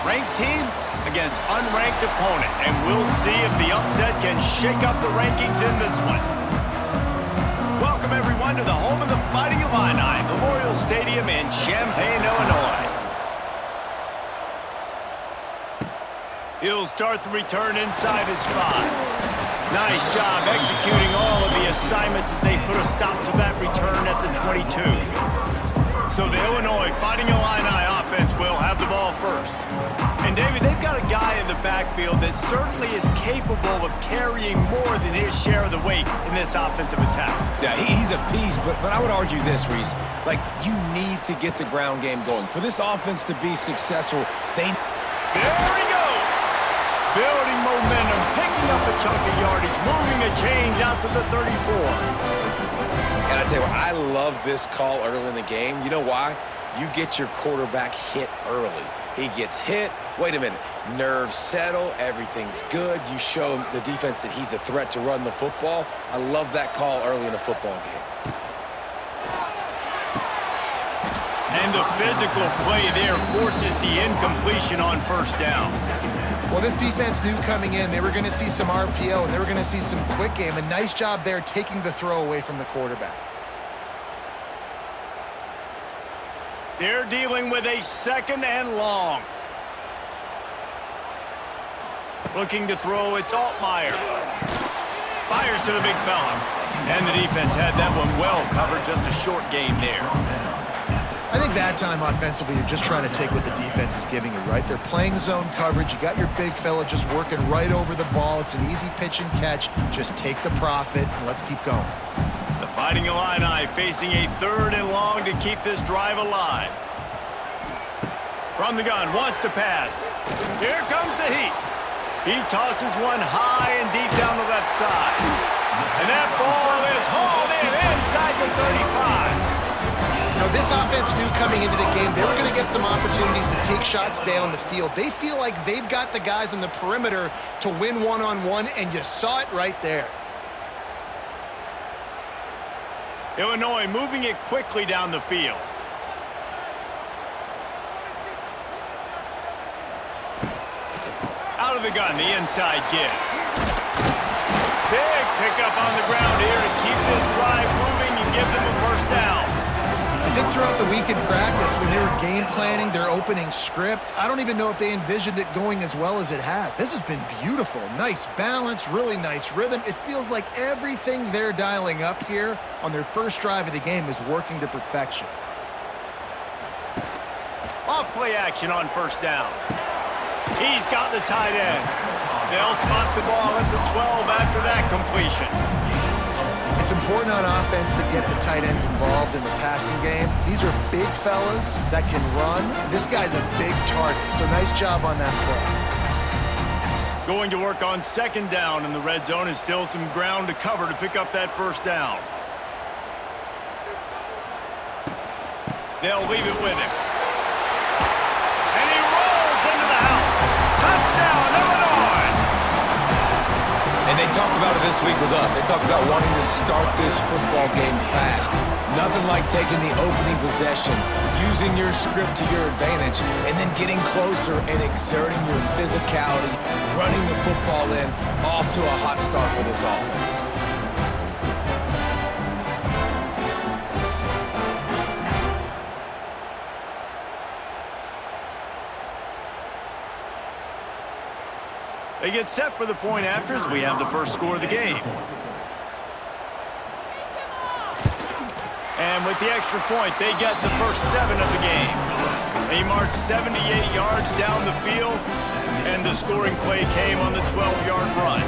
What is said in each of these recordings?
Ranked team against unranked opponent, and we'll see if the upset can shake up the rankings in this one. Welcome, everyone, to the home of the Fighting Illini, Memorial Stadium in Champaign, Illinois. He'll start the return inside his 5. Nice job executing all of the assignments as they put a stop to that return at the 22. So the Illinois Fighting Illini offense will have the ball first. And, David, they've got a guy in the backfield that certainly is capable of carrying more than his share of the weight in this offensive attack. Yeah, he's a piece, but I would argue this, Reese. Like, you need to get the ground game going. For this offense to be successful, they... There he goes! Building momentum, picking up a chunk of yardage, moving a chains out to the 34. And I tell you what, I love this call early in the game. You know why? You get your quarterback hit early. He gets hit. Wait a minute. Nerves settle. Everything's good. You show the defense that he's a threat to run the football. I love that call early in a football game. And the physical play there forces the incompletion on first down. Well, this defense knew coming in they were going to see some RPO and they were going to see some quick game. A nice job there taking the throw away from the quarterback. They're dealing with a 2nd and long. Looking to throw, it's Altmaier. Fires to the big fella. And the defense had that one well covered, just a short game there. I think that time offensively, you're just trying to take what the defense is giving you, right? They're playing zone coverage. You got your big fella just working right over the ball. It's an easy pitch and catch. Just take the profit and let's keep going. The Fighting Illini facing a 3rd and long to keep this drive alive. From the gun, wants to pass. Here comes the heat. He tosses one high and deep down the left side. And that ball is hauled in inside the 35. Now, this offense knew coming into the game they were going to get some opportunities to take shots down the field. They feel like they've got the guys on the perimeter to win one-on-one, and you saw it right there. Illinois moving it quickly down the field. Out of the gun, the inside give. Big pickup on the ground here to keep this drive moving and give them a first down. I think throughout the week in practice, when they were game planning their opening script, I don't even know if they envisioned it going as well as it has. This has been beautiful. Nice balance, really nice rhythm. It feels like everything they're dialing up here on their first drive of the game is working to perfection. Off play action on first down. He's got the tight end. They'll spot the ball at the 12 after that completion. It's important on offense to get the tight ends involved in the passing game. These are big fellas that can run. This guy's a big target, so nice job on that play. Going to work on 2nd down, and the red zone is still some ground to cover to pick up that first down. They'll leave it with him. And he rolls into the house. Touchdown, Illinois! And they talked about it this week with us. They talked about wanting to start this football game fast. Nothing like taking the opening possession, using your script to your advantage, and then getting closer and exerting your physicality, running the football in, off to a hot start for this offense. They get set for the point after as we have the first score of the game. And with the extra point, they get the first 7 of the game. They marched 78 yards down the field, and the scoring play came on the 12-yard run.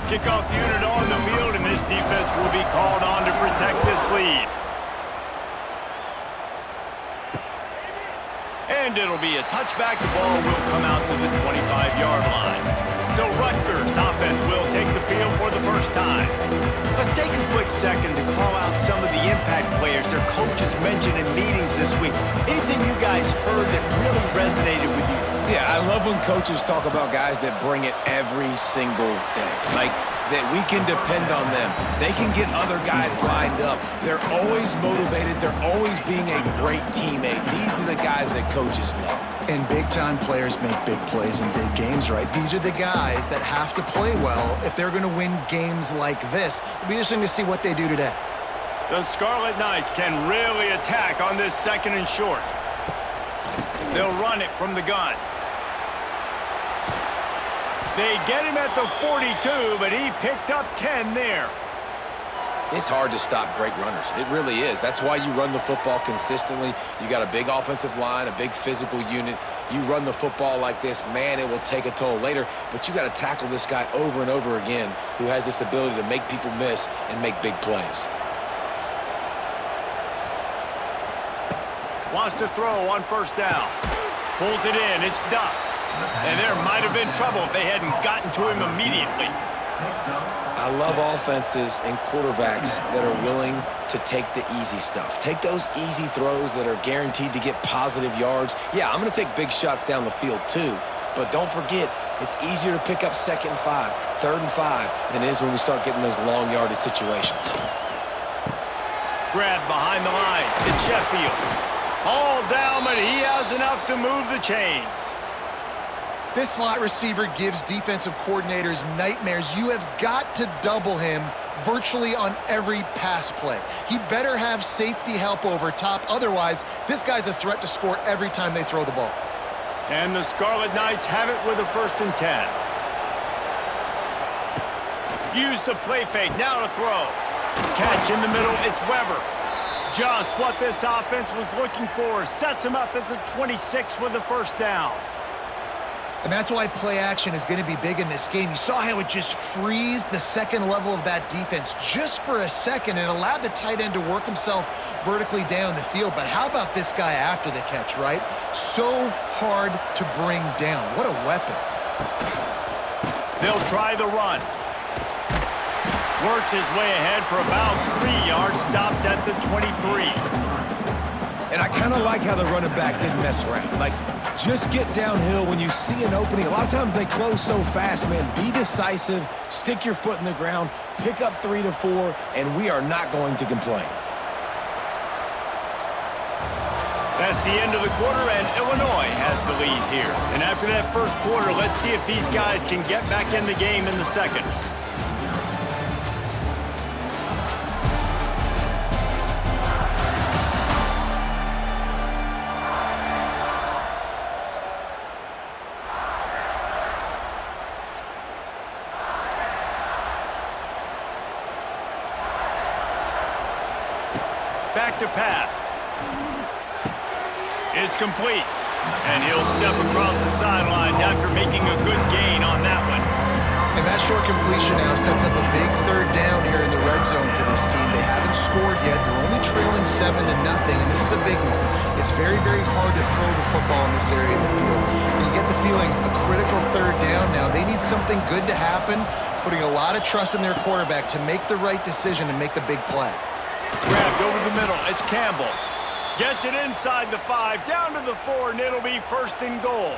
Kickoff unit on the field, and this defense will be called on to protect this lead. And it'll be a touchback. The ball will come out to the 25-yard line. So Rutgers offense will take the field for the first time. Let's take a quick second to call out some of the impact players their coaches mentioned in meetings this week. Anything you guys heard that really resonated with you? Yeah, I love love when coaches talk about guys that bring it every single day. Like, that we can depend on them. They can get other guys lined up. They're always motivated. They're always being a great teammate. These are the guys that coaches love. And big-time players make big plays in big games, right? These are the guys that have to play well if they're going to win games like this. It'll be interesting to see what they do today. The Scarlet Knights can really attack on this 2nd and short. They'll run it from the gun. They get him at the 42, but he picked up 10 there. It's hard to stop great runners. It really is. That's why you run the football consistently. You got a big offensive line, a big physical unit. You run the football like this, man, it will take a toll later. But you got to tackle this guy over and over again who has this ability to make people miss and make big plays. Wants to throw on 1st down. Pulls it in. It's Duff. And there might have been trouble if they hadn't gotten to him immediately. I love offenses and quarterbacks that are willing to take the easy stuff. Take those easy throws that are guaranteed to get positive yards. Yeah, I'm going to take big shots down the field too. But don't forget, it's easier to pick up 2nd and 5, 3rd and 5 than it is when we start getting those long yardage situations. Grab behind the line. It's Sheffield. All down, but he has enough to move the chains. This slot receiver gives defensive coordinators nightmares. You have got to double him virtually on every pass play. He better have safety help over top. Otherwise, this guy's a threat to score every time they throw the ball. And the Scarlet Knights have it with a 1st and 10. Use the play fake. Now to throw. Catch in the middle. It's Weber. Just what this offense was looking for. Sets him up at the 26 with the 1st down. And that's why play action is going to be big in this game. You saw how it just frees the 2nd level of that defense just for a second and allowed the tight end to work himself vertically down the field. But how about this guy after the catch, right? So hard to bring down. What a weapon. They'll try the run. Works his way ahead for about 3 yards, stopped at the 23. And I kind of like how the running back didn't mess around. Like, just get downhill when you see an opening. A lot of times they close so fast, man. Be decisive, stick your foot in the ground, pick up 3 to 4, and we are not going to complain. That's the end of the quarter, and Illinois has the lead here. And after that 1st quarter, let's see if these guys can get back in the game in the 2nd. Back to pass. It's complete. And he'll step across the sidelines after making a good gain on that one. And that short completion now sets up a big 3rd down here in the red zone for this team. They haven't scored yet. They're only trailing 7-0, and this is a big one. It's very, very hard to throw the football in this area of the field. But you get the feeling a critical 3rd down now. They need something good to happen, putting a lot of trust in their quarterback to make the right decision and make the big play. Grabbed over the middle. It's Campbell. Gets it inside the 5, down to the 4, and it'll be 1st and goal.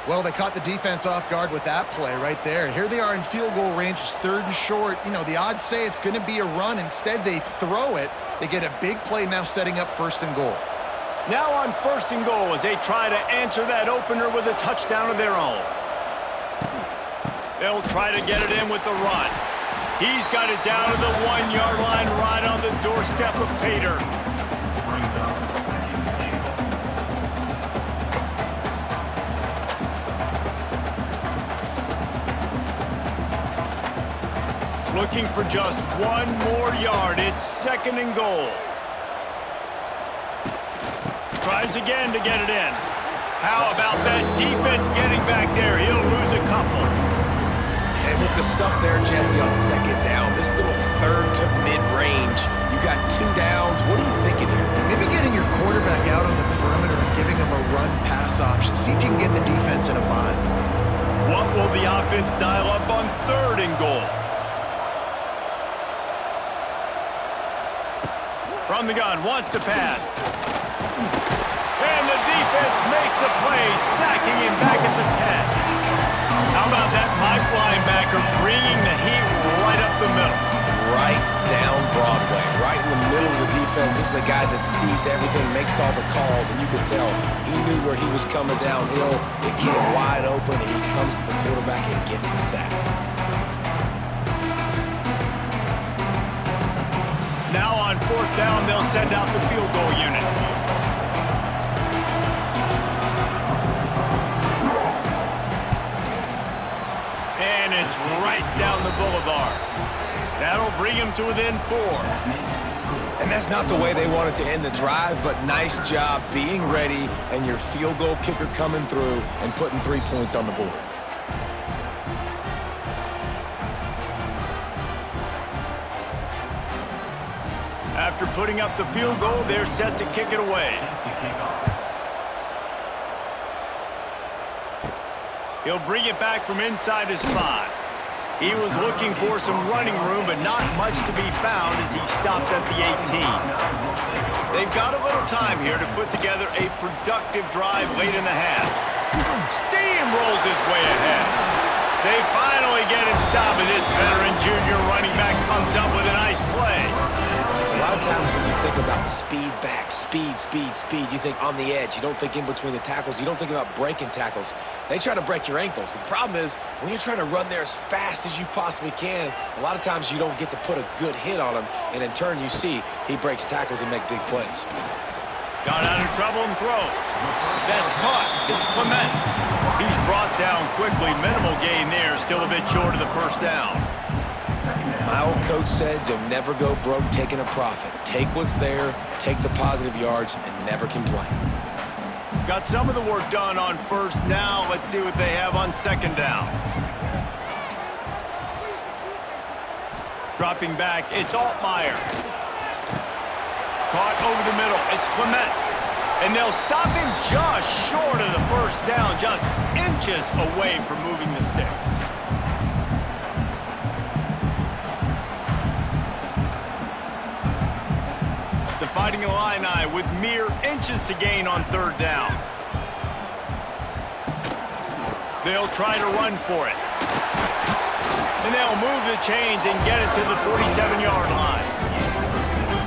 Well, they caught the defense off guard with that play right there. Here they are in field goal range. It's 3rd and short. You know, the odds say it's going to be a run. Instead, they throw it. They get a big play now setting up 1st and goal. Now on 1st and goal as they try to answer that opener with a touchdown of their own. They'll try to get it in with the run. He's got it down to the 1-yard line right on the doorstep of Pater. Looking for just 1 more yard. It's 2nd and goal. Tries again to get it in. How about that defense getting back there? He'll lose a couple. And with the stuff there, Jesse, on 2nd down, this little 3rd to mid-range, you got 2 downs. What are you thinking here? Maybe getting your quarterback out on the perimeter and giving him a run-pass option. See if you can get the defense in a bind. What will the offense dial up on 3rd and goal? From the gun, wants to pass. And the defense makes a play, sacking him back bringing the heat right up the middle. Right down Broadway, right in the middle of the defense. This is the guy that sees everything, makes all the calls, and you could tell he knew where he was coming downhill. It came wide open, and he comes to the quarterback and gets the sack. Now on 4th down, they'll send out the field goal unit. And it's right down the boulevard. That'll bring him to within 4. And that's not the way they wanted to end the drive, but nice job being ready and your field goal kicker coming through and putting 3 points on the board. After putting up the field goal, they're set to kick it away. He'll bring it back from inside his 5. He was looking for some running room, but not much to be found as he stopped at the 18. They've got a little time here to put together a productive drive late in the half. Steamrolls his way ahead. They finally get him stopped, and this veteran junior running back comes up with a nice play. A lot of times when you think about speed back, speed, you think on the edge. You don't think in between the tackles. You don't think about breaking tackles. They try to break your ankles. The problem is when you're trying to run there as fast as you possibly can, a lot of times you don't get to put a good hit on him, and in turn you see he breaks tackles and make big plays. Got out of trouble and throws. That's caught. It's Clement. He's brought down quickly. Minimal gain there. Still a bit short of the 1st down. My old coach said you'll never go broke taking a profit. Take what's there, take the positive yards, and never complain. Got some of the work done on 1st. Now let's see what they have on 2nd down. Dropping back, it's Altmaier. Caught over the middle, it's Clement. And they'll stop him just short of the 1st down, just inches away from moving the sticks. Fighting Illini with mere inches to gain on 3rd down. They'll try to run for it. And they'll move the chains and get it to the 47-yard line.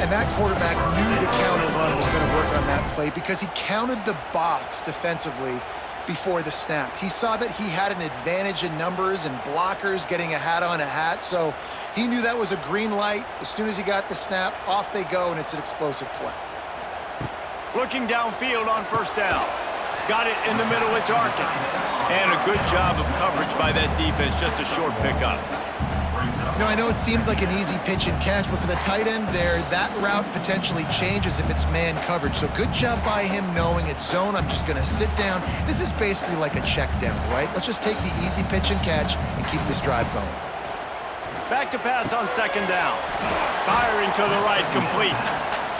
And that quarterback knew the counter run was going to work on that play because he counted the box defensively before the snap. He saw that he had an advantage in numbers and blockers getting a hat on a hat, so he knew that was a green light. As soon as he got the snap, off they go, and it's an explosive play. Looking downfield on 1st down. Got it in the middle, it's Arkin. And a good job of coverage by that defense, just a short pickup. You know, I know it seems like an easy pitch and catch, but for the tight end there, that route potentially changes if it's man coverage. So good job by him knowing it's zone. I'm just going to sit down. This is basically like a check down, right? Let's just take the easy pitch and catch and keep this drive going. Back to pass on 2nd down. Firing to the right, complete.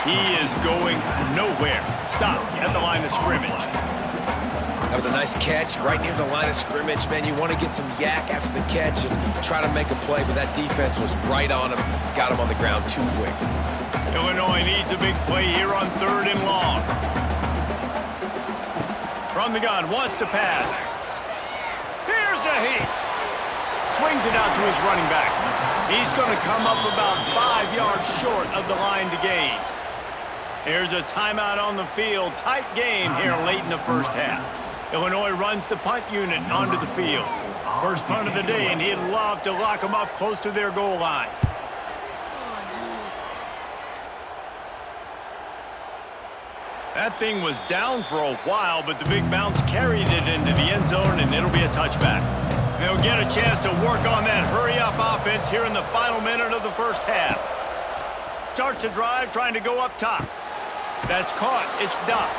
He is going nowhere. Stop at the line of scrimmage. That was a nice catch right near the line of scrimmage. Man, you want to get some yak after the catch and try to make a play, but that defense was right on him. Got him on the ground too quick. Illinois needs a big play here on 3rd and long. From the gun, wants to pass. Here's a heat. Swings it out to his running back. He's going to come up about 5 yards short of the line to gain. Here's a timeout on the field. Tight game here late in the 1st half. Illinois runs the punt unit onto the field. First punt of the day, and he'd love to lock them up close to their goal line. That thing was down for a while, but the big bounce carried it into the end zone, and it'll be a touchback. They'll get a chance to work on that hurry-up offense here in the final minute of the 1st half. Starts the drive trying to go up top. That's caught. It's Duff.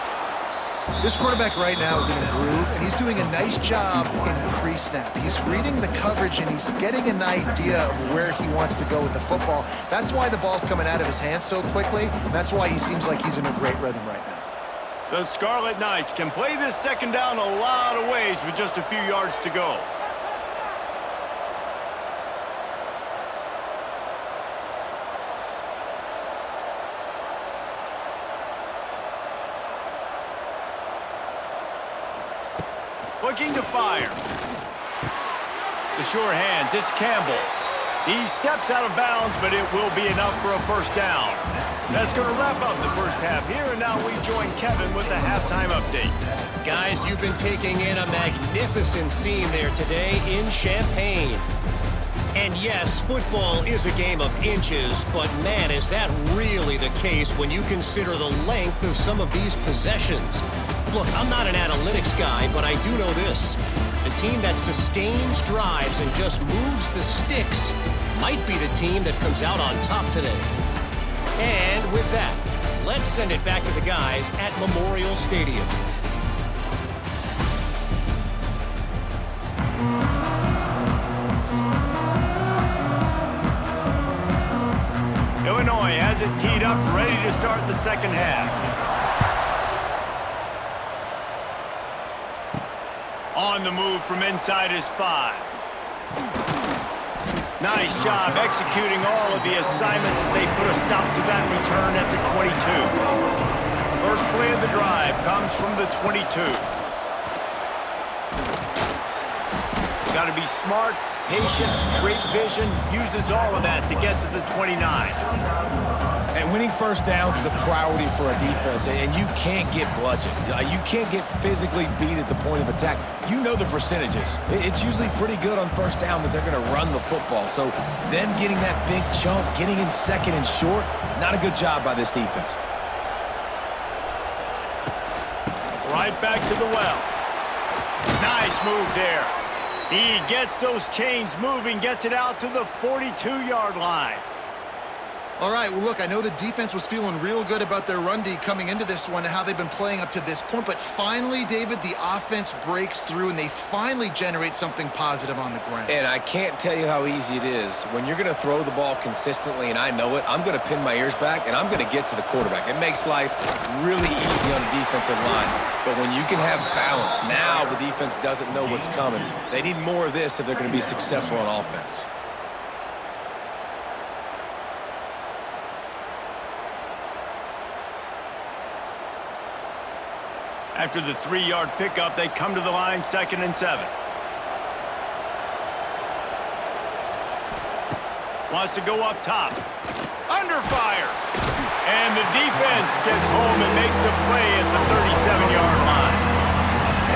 This quarterback right now is in a groove, and he's doing a nice job in pre-snap. He's reading the coverage, and he's getting an idea of where he wants to go with the football. That's why the ball's coming out of his hands so quickly, and that's why he seems like he's in a great rhythm right now. The Scarlet Knights can play this 2nd down a lot of ways with just a few yards to go. Looking to fire. The sure hands, it's Campbell. He steps out of bounds, but it will be enough for a first down. That's going to wrap up the first half here, and now we join Kevin with the halftime update. Guys, you've been taking in a magnificent scene there today in Champaign. And yes, football is a game of inches, but man, is that really the case when you consider the length of some of these possessions. Look, I'm not an analytics guy, but I do know this. The team that sustains drives and just moves the sticks might be the team that comes out on top today. And with that, let's send it back to the guys at Memorial Stadium. Illinois has it teed up, ready to start the second half. On the move from inside his 5. Nice job executing all of the assignments as they put a stop to that return at the 22. First play of the drive comes from the 22. Got to be smart, patient, great vision, uses all of that to get to the 29. And winning first downs is a priority for a defense, and you can't get bludgeoned. You can't get physically beat at the point of attack. You know the percentages. It's usually pretty good on first down that they're going to run the football. So them getting that big chunk, getting in second and short, not a good job by this defense. Right back to the well. Nice move there. He gets those chains moving, gets it out to the 42-yard line. All right, well, look, I know the defense was feeling real good about their run D coming into this one and how they've been playing up to this point, but finally, David, the offense breaks through and they finally generate something positive on the ground. And I can't tell you how easy it is. When you're going to throw the ball consistently, and I know it, I'm going to pin my ears back, and I'm going to get to the quarterback. It makes life really easy on the defensive line. But when you can have balance, now the defense doesn't know what's coming. They need more of this if they're going to be successful on offense. After the 3-yard pickup, they come to the line, 2nd and 7. Wants to go up top. Under fire. And the defense gets home and makes a play at the 37-yard line.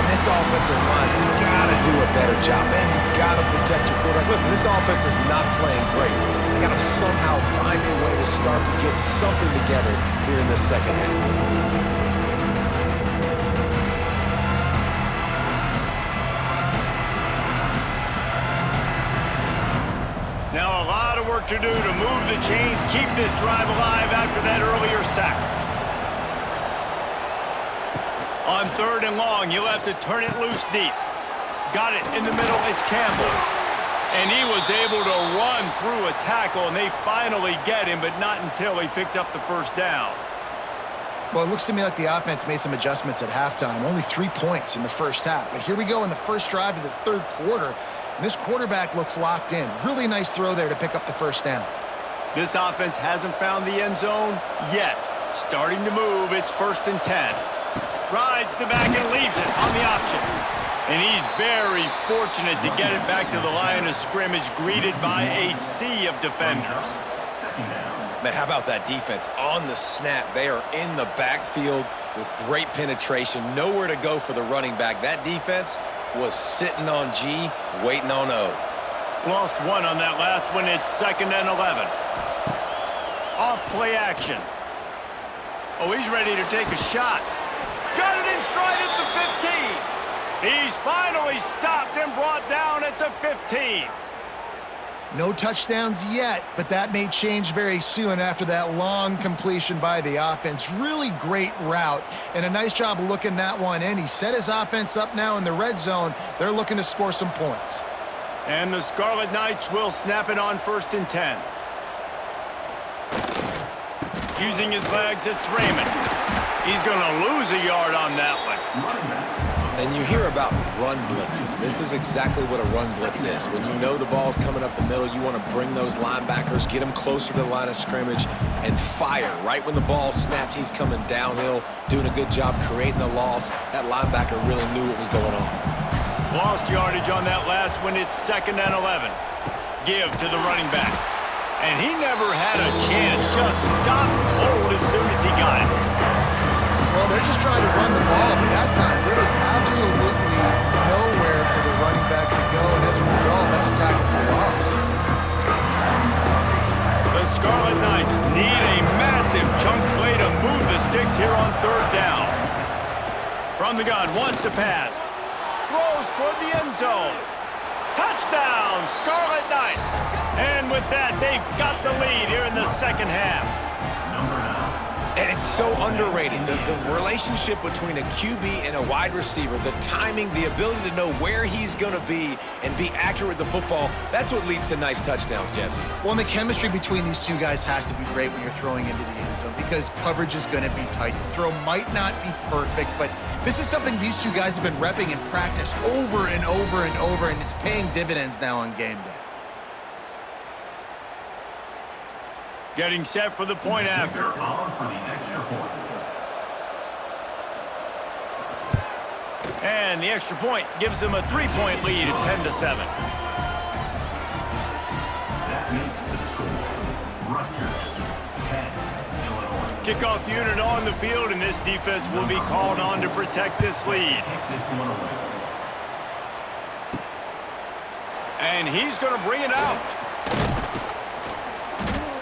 And this offensive line's got to do a better job, man. You got to protect your quarterback. Listen, this offense is not playing great. They got to somehow find a way to start to get something together here in the second half. Now a lot of work to do to move the chains, keep this drive alive after that earlier sack. On 3rd and long, you'll have to turn it loose deep. Got it in the middle, it's Campbell. And he was able to run through a tackle, and they finally get him, but not until he picks up the first down. Well, it looks to me like the offense made some adjustments at halftime. Only 3 points in the first half. But here we go in the first drive of this third quarter. And this quarterback looks locked in. Really nice throw there to pick up the first down. This offense hasn't found the end zone yet. Starting to move, it's 1st and 10. Rides the back and leaves it on the option. And he's very fortunate to get it back to the line of scrimmage, greeted by a sea of defenders. Man, how about that defense? On the snap, they are in the backfield with great penetration. Nowhere to go for the running back. That defense was sitting on G, waiting on O. Lost one on that last one. It's 2nd and 11. Off play action. Oh, he's ready to take a shot. Got it in stride at the 15. He's finally stopped and brought down at the 15. No touchdowns yet, but that may change very soon after that long completion by the offense. Really great route, and a nice job looking that one in. He set his offense up now in the red zone. They're looking to score some points. And the Scarlet Knights will snap it on 1st and 10. Using his legs, it's Raymond. He's going to lose a yard on that one. And you hear about run blitzes. This is exactly what a run blitz is. When you know the ball's coming up the middle, you want to bring those linebackers, get them closer to the line of scrimmage, and fire. Right when the ball snapped, he's coming downhill, doing a good job creating the loss. That linebacker really knew what was going on. Lost yardage on that last one. It's 2nd and 11. Give to the running back. And he never had a chance. Just stopped cold as soon as he got it. Well, they're just trying to run the ball, but that time there was absolutely nowhere for the running back to go, and as a result, that's a tackle for loss. The Scarlet Knights need a massive chunk play to move the sticks here on 3rd down. From the gun, wants to pass. Throws toward the end zone. Touchdown, Scarlet Knights! And with that, they've got the lead here in the 2nd half. And it's so underrated. The relationship between a QB and a wide receiver, the timing, the ability to know where he's going to be and be accurate with the football, that's what leads to nice touchdowns, Jesse. Well, and the chemistry between these two guys has to be great when you're throwing into the end zone because coverage is going to be tight. The throw might not be perfect, but this is something these two guys have been repping in practice over and over and over, and it's paying dividends now on game day. Getting set for the point after. And the extra point gives them a 3-point lead at 10-7. That makes the score Rutgers 10, Illinois. Kickoff unit on the field, and this defense will be called on to protect this lead. And he's going to bring it out.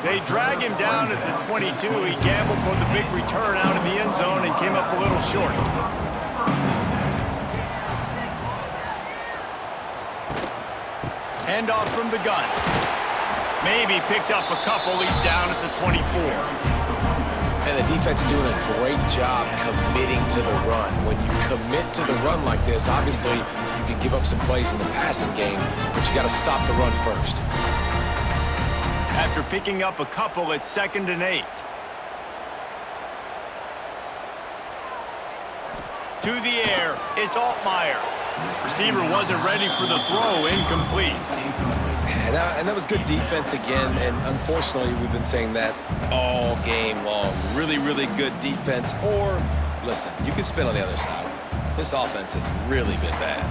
They drag him down at the 22. He gambled for the big return out of the end zone and came up a little short. Handoff from the gun. Maybe picked up a couple. He's down at the 24. And the defense doing a great job committing to the run. When you commit to the run like this, obviously you can give up some plays in the passing game, but you got to stop the run first. After picking up a couple, it's 2nd and 8. To the air, it's Altmaier. Receiver wasn't ready for the throw, incomplete. And that was good defense again, and unfortunately we've been saying that all game long. Really, really good defense, or, listen, you can spin on the other side. This offense has really been bad.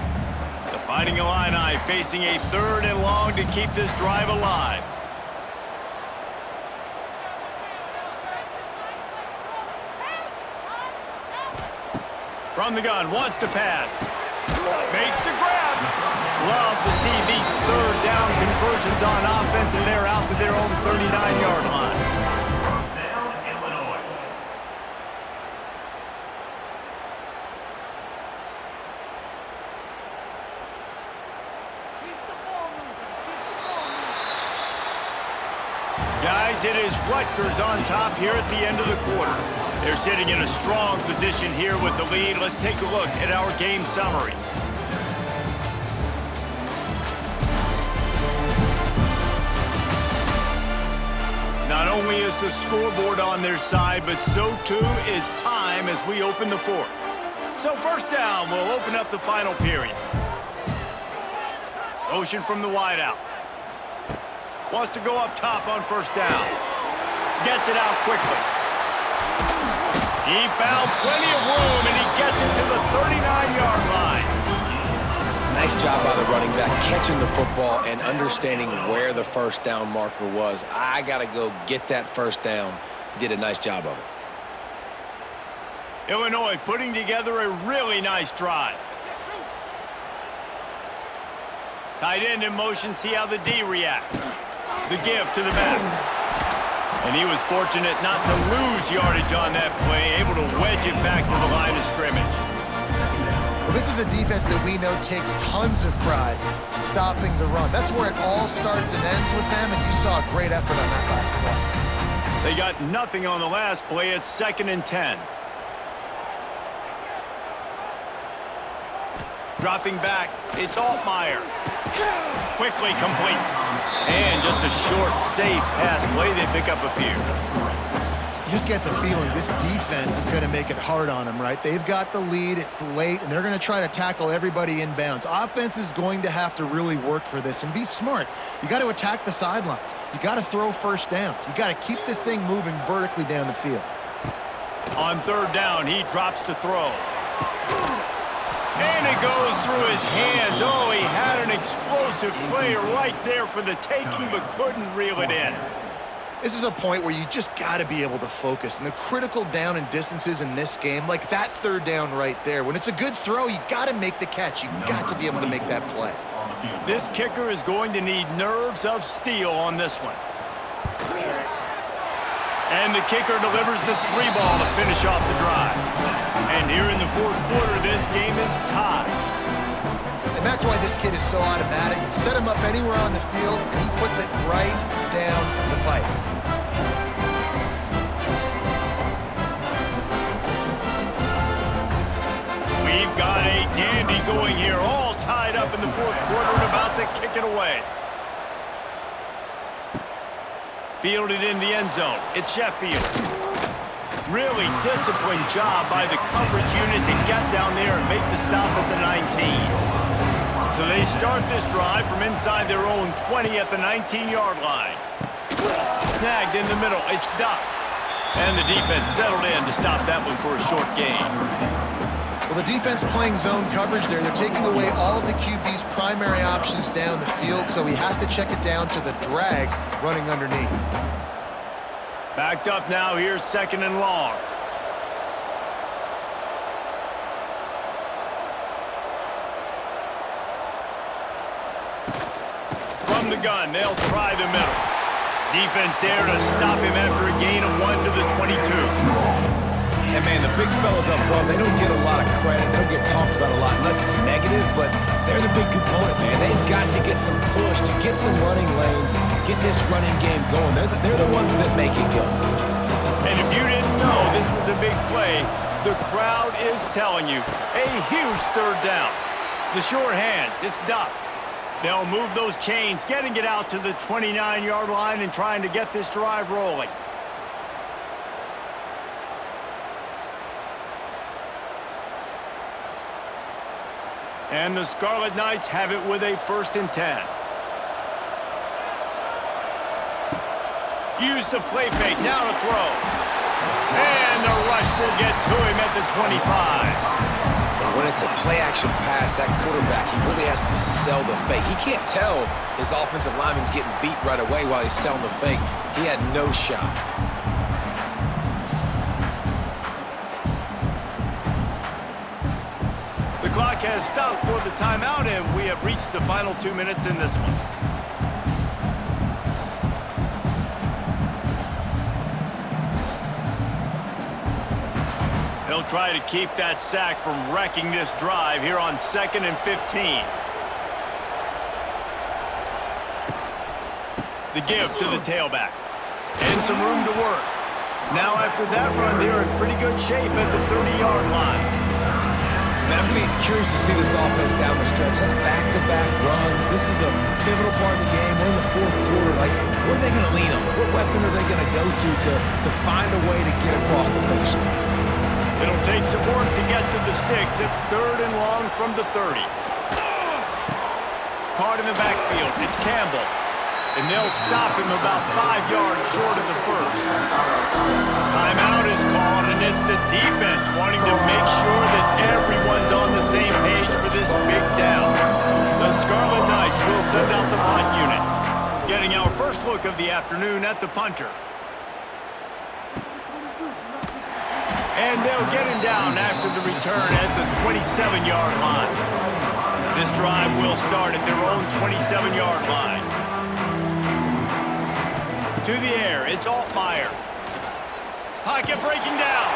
The Fighting Illini facing a 3rd and long to keep this drive alive. From the gun, wants to pass. Makes the grab. Love to see these 3rd down conversions on offense, and they're out to their own 39-yard line. Down, Illinois. Guys, it is Rutgers on top here at the end of the quarter. They're sitting in a strong position here with the lead. Let's take a look at our game summary. Not only is the scoreboard on their side, but so too is time as we open the 4th. So 1st down, we'll open up the final period. Motion from the wideout. Wants to go up top on 1st down. Gets it out quickly. He found plenty of room, and he gets it to the 39-yard line. Nice job by the running back, catching the football and understanding where the 1st down marker was. I got to go get that 1st down. He did a nice job of it. Illinois putting together a really nice drive. Tight end in motion, see how the D reacts. The give to the back. And he was fortunate not to lose yardage on that play, able to wedge it back to the line of scrimmage. Well, this is a defense that we know takes tons of pride stopping the run. That's where it all starts and ends with them, and you saw a great effort on that last play. They got nothing on the last play. It's 2nd and 10. Dropping back, it's Altmaier. Quickly complete. And just a short, safe pass play. They pick up a few. You just get the feeling this defense is going to make it hard on them, right? They've got the lead, it's late, and they're going to try to tackle everybody inbounds. Offense is going to have to really work for this and be smart. You got to attack the sidelines. You got to throw 1st downs. You got to keep this thing moving vertically down the field. On 3rd down, he drops to throw. And it goes through his hands. Oh, he had an explosive play right there for the taking, but couldn't reel it in. This is a point where you just got to be able to focus. And the critical down and distances in this game, like that third down right there, when it's a good throw, you got to make the catch. You got to be able to make that play. This kicker is going to need nerves of steel on this one. And the kicker delivers the 3-ball to finish off the drive. And here in the fourth quarter, this game is tied. And that's why this kid is so automatic. Set him up anywhere on the field, and he puts it right down the pipe. We've got a dandy going here, all tied up in the fourth quarter and about to kick it away. Fielded in the end zone. It's Sheffield. Really disciplined job by the coverage unit to get down there and make the stop at the 19. So they start this drive from inside their own 20 at the 19-yard line. Snagged in the middle. It's Duff. And the defense settled in to stop that one for a short gain. Well, the defense playing zone coverage there. They're taking away all of the QB's primary options down the field, so he has to check it down to the drag running underneath. Backed up now. Here's second and long. From the gun, they'll try the middle. Defense there to stop him after a gain of 1 to the 22. And, man, the big fellas up front, they don't get a lot of credit. They don't get talked about a lot unless it's negative, but they're the big component, man. They've got to get some push, to get some running lanes, get this running game going. They're the ones that make it go. And if you didn't know this was a big play, the crowd is telling you. A huge third down. The sure hands, it's Duff. They'll move those chains, getting it out to the 29-yard line and trying to get this drive rolling. And the Scarlet Knights have it with a 1st and 10. Use the play fake, now to throw. And the rush will get to him at the 25. When it's a play-action pass, that quarterback, he really has to sell the fake. He can't tell his offensive lineman's getting beat right away while he's selling the fake. He had no shot. The clock has stopped for the timeout, and we have reached the final 2 minutes in this one. They'll try to keep that sack from wrecking this drive here on 2nd and 15. The give to the tailback. And some room to work. Now after that run, they're in pretty good shape at the 30-yard line. Man, I'm going to be curious to see this offense down the stretch. That's back-to-back runs. This is a pivotal part of the game. We're in the fourth quarter. Like, what are they going to lean on? What weapon are they going to go to find a way to get across the finish line? It'll take some work to get to the sticks. It's 3rd and long from the 30. Caught in the backfield. It's Campbell. And they'll stop him about 5 yards short of the 1st. Timeout is called, and it's the defense wanting to make sure that everyone's on the same page for this big down. The Scarlet Knights will send out the punt unit. Getting our first look of the afternoon at the punter. And they'll get him down after the return at the 27-yard line. This drive will start at their own 27-yard line. To the air, it's Altmaier. Pocket breaking down.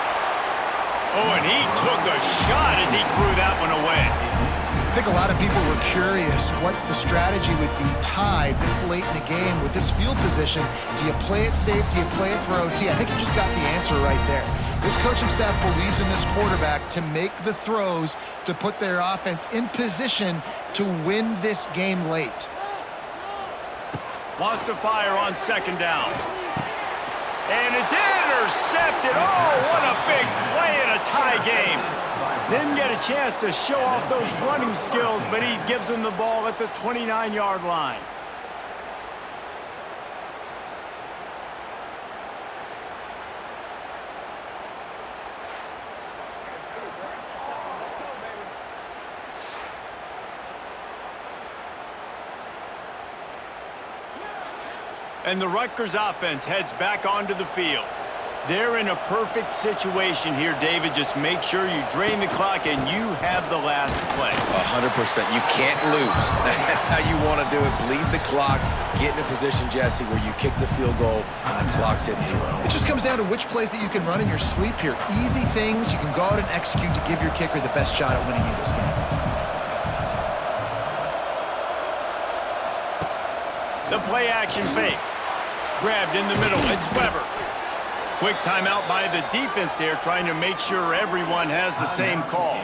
Oh, and he took a shot as he threw that one away. I think a lot of people were curious what the strategy would be tied this late in the game with this field position. Do you play it safe? Do you play it for OT? I think you just got the answer right there. This coaching staff believes in this quarterback to make the throws to put their offense in position to win this game late. Wants to fire on 2nd down. And it's intercepted. Oh, what a big play in a tie game. Didn't get a chance to show off those running skills, but he gives him the ball at the 29-yard line. And the Rutgers offense heads back onto the field. They're in a perfect situation here, David. Just make sure you drain the clock and you have the last play. 100%. You can't lose. That's how you want to do it. Bleed the clock. Get in a position, Jesse, where you kick the field goal and the clock's hit 0. It just comes down to which plays that you can run in your sleep here. Easy things you can go out and execute to give your kicker the best shot at winning you this game. The play action fake. Grabbed in the middle. It's Weber. Quick timeout by the defense there, trying to make sure everyone has the same call.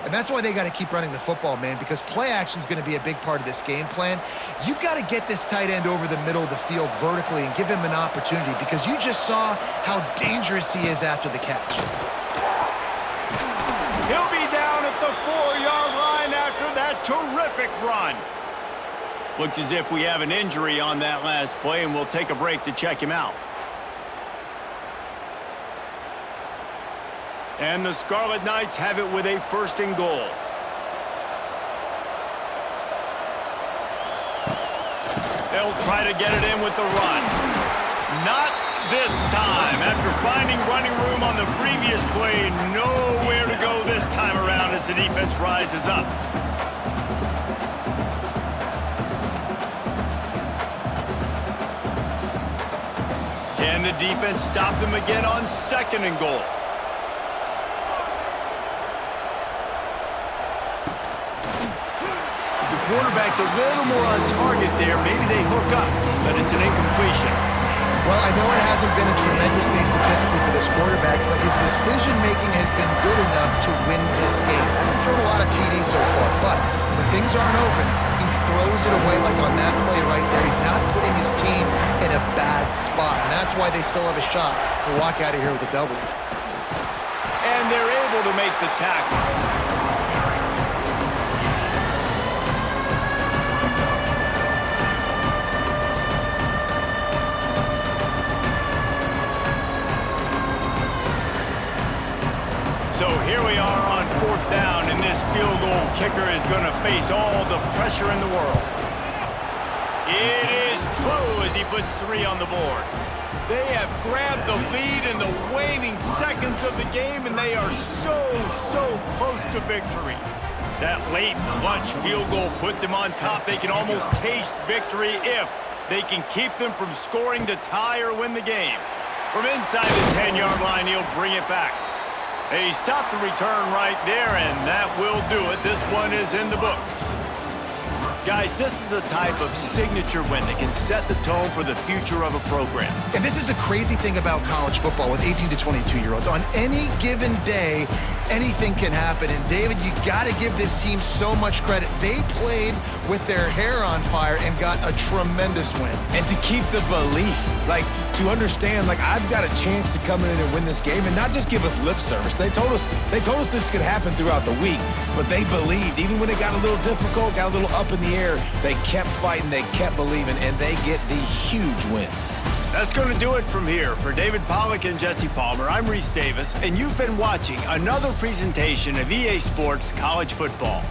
And that's why they got to keep running the football, man, because play action is going to be a big part of this game plan. You've got to get this tight end over the middle of the field vertically and give him an opportunity, because you just saw how dangerous he is after the catch. He'll be down at the 4-yard line after that terrific run. Looks as if we have an injury on that last play, and we'll take a break to check him out. And the Scarlet Knights have it with a 1st and goal. They'll try to get it in with the run. Not this time. After finding running room on the previous play, nowhere to go this time around as the defense rises up. Can the defense stop them again on 2nd and goal? Quarterback's a little more on target there. Maybe they hook up, but it's an incompletion. Well, I know it hasn't been a tremendous day statistically for this quarterback, but his decision-making has been good enough to win this game. Hasn't thrown a lot of TDs so far, but when things aren't open, he throws it away like on that play right there. He's not putting his team in a bad spot, and that's why they still have a shot to walk out of here with a W. And they're able to make the tackle. So here we are on 4th down, and this field goal kicker is going to face all the pressure in the world. It is true as he puts 3 on the board. They have grabbed the lead in the waning seconds of the game, and they are so close to victory. That late clutch field goal put them on top. They can almost taste victory if they can keep them from scoring to tie or win the game. From inside the 10-yard line, he'll bring it back. They stopped the return right there, and that will do it. This one is in the book. Guys, this is a type of signature win that can set the tone for the future of a program. And this is the crazy thing about college football with 18 to 22-year-olds. On any given day, anything can happen. And, David, you got to give this team so much credit. They played with their hair on fire and got a tremendous win. And to keep the belief, to understand, I've got a chance to come in and win this game and not just give us lip service. They told us this could happen throughout the week, but they believed. Even when it got a little difficult, got a little up in the air, they kept fighting, they kept believing, and they get the huge win. That's going to do it from here. For David Pollack and Jesse Palmer, I'm Reese Davis, and you've been watching another presentation of EA Sports College Football.